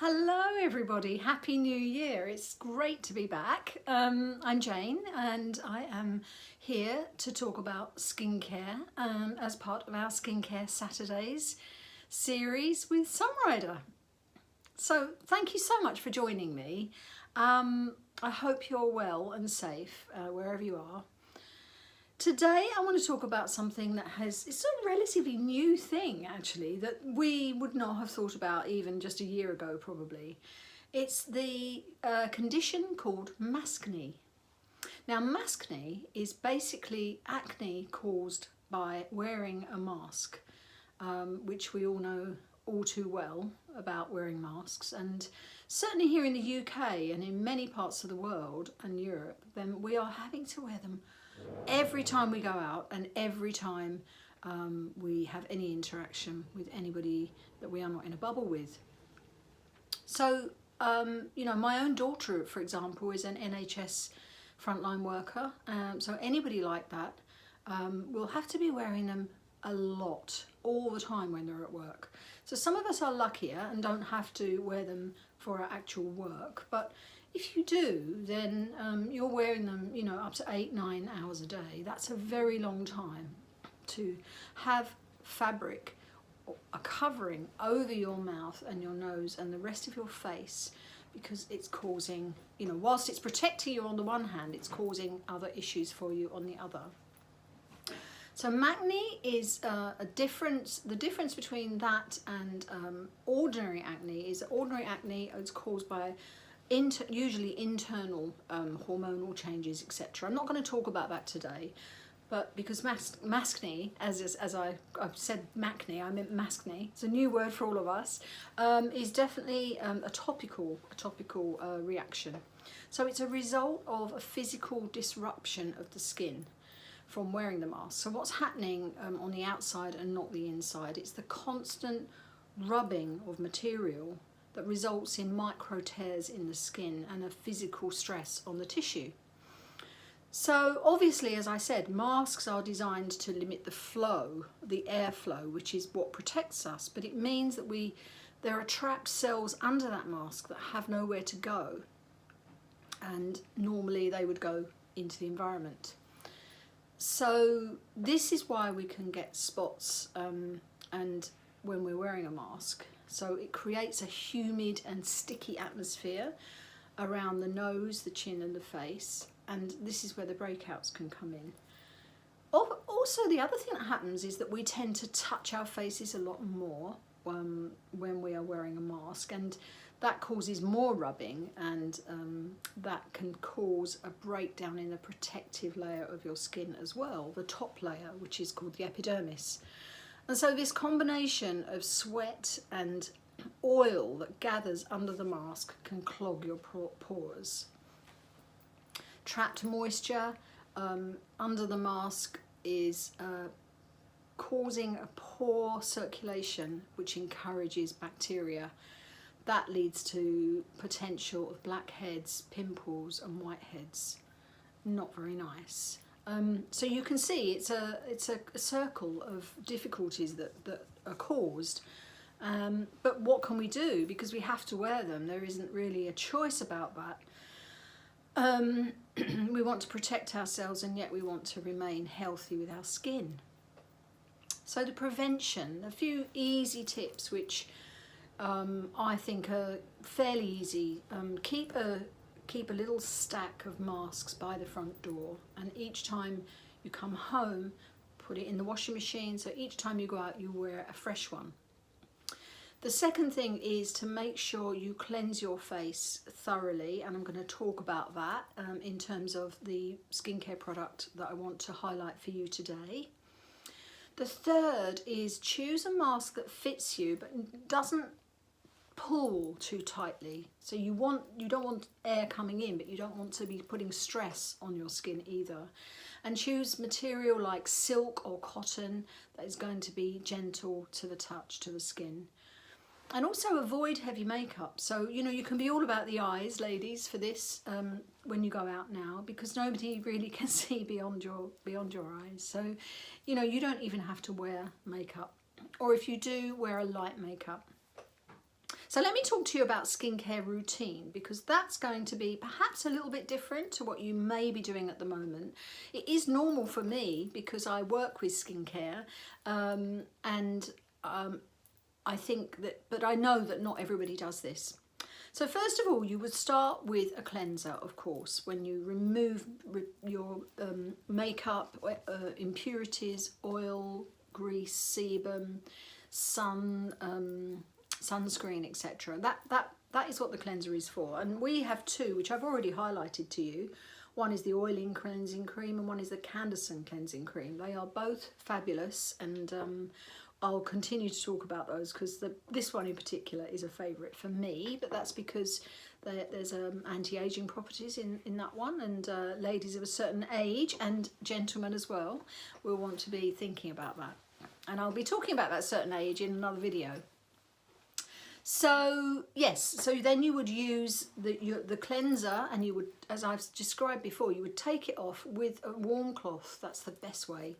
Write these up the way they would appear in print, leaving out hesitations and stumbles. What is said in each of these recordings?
Hello everybody, Happy New Year. It's great to be back. I'm Jane and I am here to talk about skincare as part of our Skincare Saturdays series with Sunrider. So thank you so much for joining me. I hope you're well and safe wherever you are. Today I want to talk about something that it's a relatively new thing actually that we would not have thought about even just a year ago probably. It's the condition called Maskne. Now Maskne is basically acne caused by wearing a mask, which we all know all too well about wearing masks, and certainly here in the UK and in many parts of the world and Europe, then we are having to wear them every time we go out and every time we have any interaction with anybody that we are not in a bubble with. So, you know, my own daughter, for example, is an NHS frontline worker. So anybody like that will have to be wearing them a lot, all the time when they're at work. So some of us are luckier and don't have to wear them for our actual work, but if you do, then you're wearing them, you know, up to 8-9 hours a day. That's a very long time to have fabric, a covering over your mouth and your nose and the rest of your face, because it's causing, you know, whilst it's protecting you on the one hand, it's causing other issues for you on the other. So acne is the difference between that and ordinary acne is that ordinary acne is caused by usually internal hormonal changes, etc. I'm not going to talk about that today, but because maskne, as I've said acne, I meant maskne. It's a new word for all of us. Is definitely a topical reaction. So it's a result of a physical disruption of the skin from wearing the mask. So what's happening on the outside and not the inside? It's the constant rubbing of material that results in micro tears in the skin and a physical stress on the tissue. So obviously, as I said, masks are designed to limit the flow, the airflow, which is what protects us, but it means that there are trapped cells under that mask that have nowhere to go, and normally they would go into the environment. So this is why we can get spots and when we're wearing a mask. So it creates a humid and sticky atmosphere around the nose, the chin and the face, and this is where the breakouts can come in. Also, the other thing that happens is that we tend to touch our faces a lot more when we are wearing a mask, and that causes more rubbing, and that can cause a breakdown in the protective layer of your skin as well, the top layer, which is called the epidermis. And so this combination of sweat and oil that gathers under the mask can clog your pores. Trapped moisture under the mask is causing a poor circulation, which encourages bacteria. That leads to potential of blackheads, pimples and whiteheads. Not very nice. So you can see it's a circle of difficulties that are caused. But what can we do? Because we have to wear them. There isn't really a choice about that. We want to protect ourselves, and yet we want to remain healthy with our skin. So the prevention, a few easy tips which I think are fairly easy. Keep a little stack of masks by the front door, and each time you come home, put it in the washing machine, so each time you go out you wear a fresh one. The second thing is to make sure you cleanse your face thoroughly, and I'm going to talk about that in terms of the skincare product that I want to highlight for you today. The third is choose a mask that fits you but doesn't pull too tightly. So you don't want air coming in, but you don't want to be putting stress on your skin either. And choose material like silk or cotton that is going to be gentle to the touch, to the skin. And also avoid heavy makeup. So, you know, you can be all about the eyes, ladies, for this when you go out now, because nobody really can see beyond your eyes. So, you know, you don't even have to wear makeup. Or if you do, wear a light makeup. So let me talk to you about skincare routine, because that's going to be perhaps a little bit different to what you may be doing at the moment. It is normal for me because I work with skincare, I think that, but I know that not everybody does this. So first of all, you would start with a cleanser, of course, when you remove your makeup, impurities, oil, grease, sebum, sunscreen, etc. That is what the cleanser is for. And we have two, which I've already highlighted to you. One is the oiling cleansing cream and one is the Canderson cleansing cream. They are both fabulous, and I'll continue to talk about those because this one in particular is a favourite for me, but that's because there's anti-aging properties in that one, and ladies of a certain age and gentlemen as well will want to be thinking about that. And I'll be talking about that certain age in another video. So yes, so then you would use the cleanser, and you would, as I've described before, you would take it off with a warm cloth. That's the best way.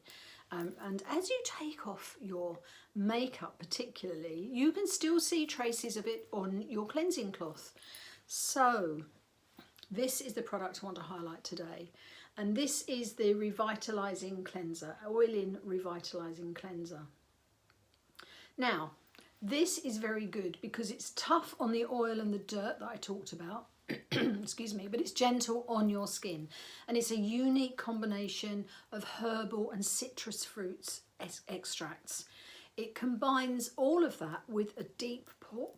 And as you take off your makeup particularly, you can still see traces of it on your cleansing cloth. So this is the product I want to highlight today. And this is the Revitalizing Cleanser, Oil-in Revitalizing Cleanser. Now, this is very good because it's tough on the oil and the dirt that I talked about. Excuse me, but it's gentle on your skin, and it's a unique combination of herbal and citrus fruits extracts. It combines all of that with a deep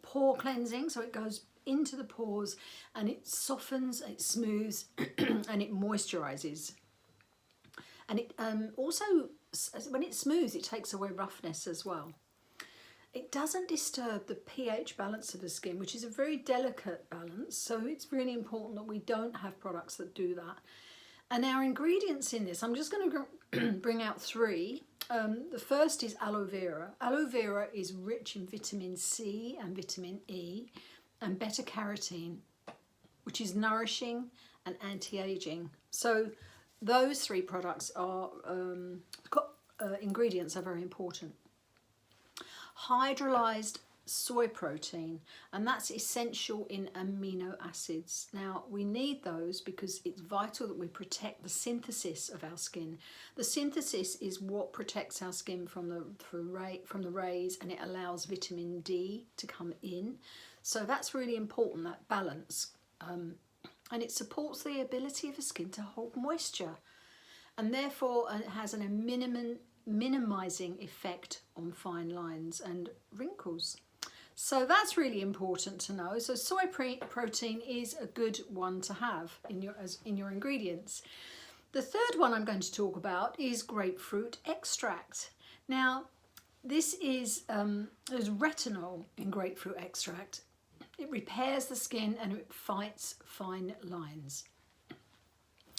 pore cleansing, so it goes into the pores and it softens, it smooths and it moisturizes. And it also, when it smooths, it takes away roughness as well. It doesn't disturb the pH balance of the skin, which is a very delicate balance, so it's really important that we don't have products that do that. And our ingredients in this, I'm just going to bring out three. The first is aloe vera. Aloe vera is rich in vitamin C and vitamin E and beta-carotene, which is nourishing and anti-aging. So those three products are ingredients are very important. Hydrolyzed soy protein, and that's essential in amino acids. Now we need those because it's vital that we protect the synthesis of our skin. The synthesis is what protects our skin from the rays, and it allows vitamin D to come in. So that's really important, that balance. And it supports the ability of the skin to hold moisture, and therefore it has a minimizing effect on fine lines and wrinkles. So that's really important to know. So soy protein is a good one to have in your ingredients. The third one I'm going to talk about is grapefruit extract. Now this is there's retinol in grapefruit extract. It repairs the skin and it fights fine lines.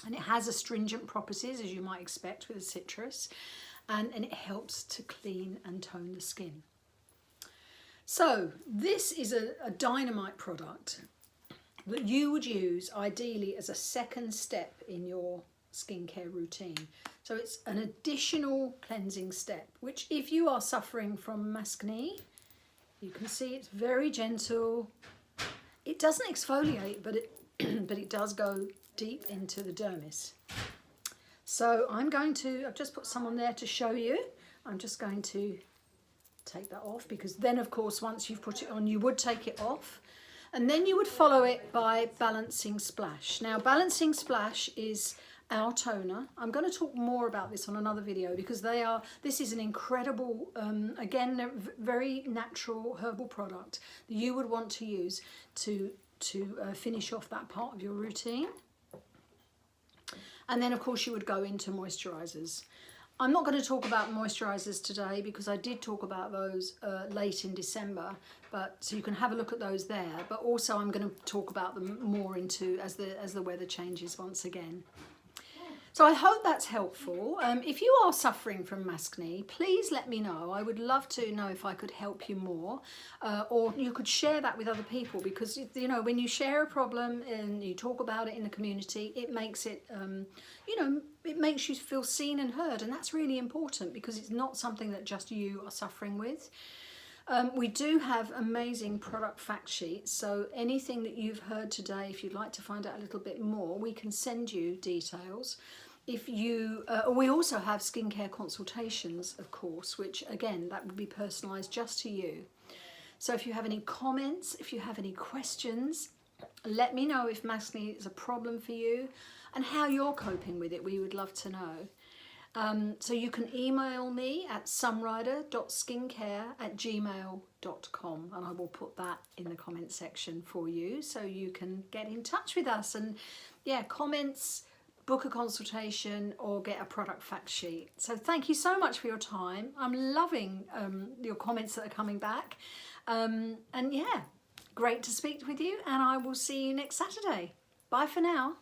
And it has astringent properties, as you might expect with a citrus, and it helps to clean and tone the skin. So this is a dynamite product that you would use ideally as a second step in your skincare routine. So it's an additional cleansing step, which if you are suffering from Maskne, you can see it's very gentle. It doesn't exfoliate, but it does go deep into the dermis. So I've just put some on there to show you. I'm just going to take that off, because then of course once you've put it on you would take it off, and then you would follow it by Balancing Splash. Now Balancing Splash is our toner. I'm going to talk more about this on another video, because this is an incredible, again, very natural herbal product that you would want to use to finish off that part of your routine. And then of course you would go into moisturizers. I'm not going to talk about moisturizers today because I did talk about those late in December, but so you can have a look at those there. But also I'm going to talk about them more as the weather changes once again. So I hope that's helpful. If you are suffering from Maskne, please let me know. I would love to know if I could help you more, or you could share that with other people, because you know, when you share a problem and you talk about it in the community, it makes it, you know, it makes you feel seen and heard, and that's really important because it's not something that just you are suffering with. We do have amazing product fact sheets, so anything that you've heard today, if you'd like to find out a little bit more, we can send you details. If you, we also have skincare consultations, of course, which again, that would be personalised just to you. So if you have any comments, if you have any questions, let me know if Maskne is a problem for you and how you're coping with it. We would love to know. So you can email me at sunrider.skincare@gmail.com, and I will put that in the comment section for you so you can get in touch with us and yeah, comments, book a consultation or get a product fact sheet. So thank you so much for your time. I'm loving your comments that are coming back. And yeah, great to speak with you, and I will see you next Saturday. Bye for now.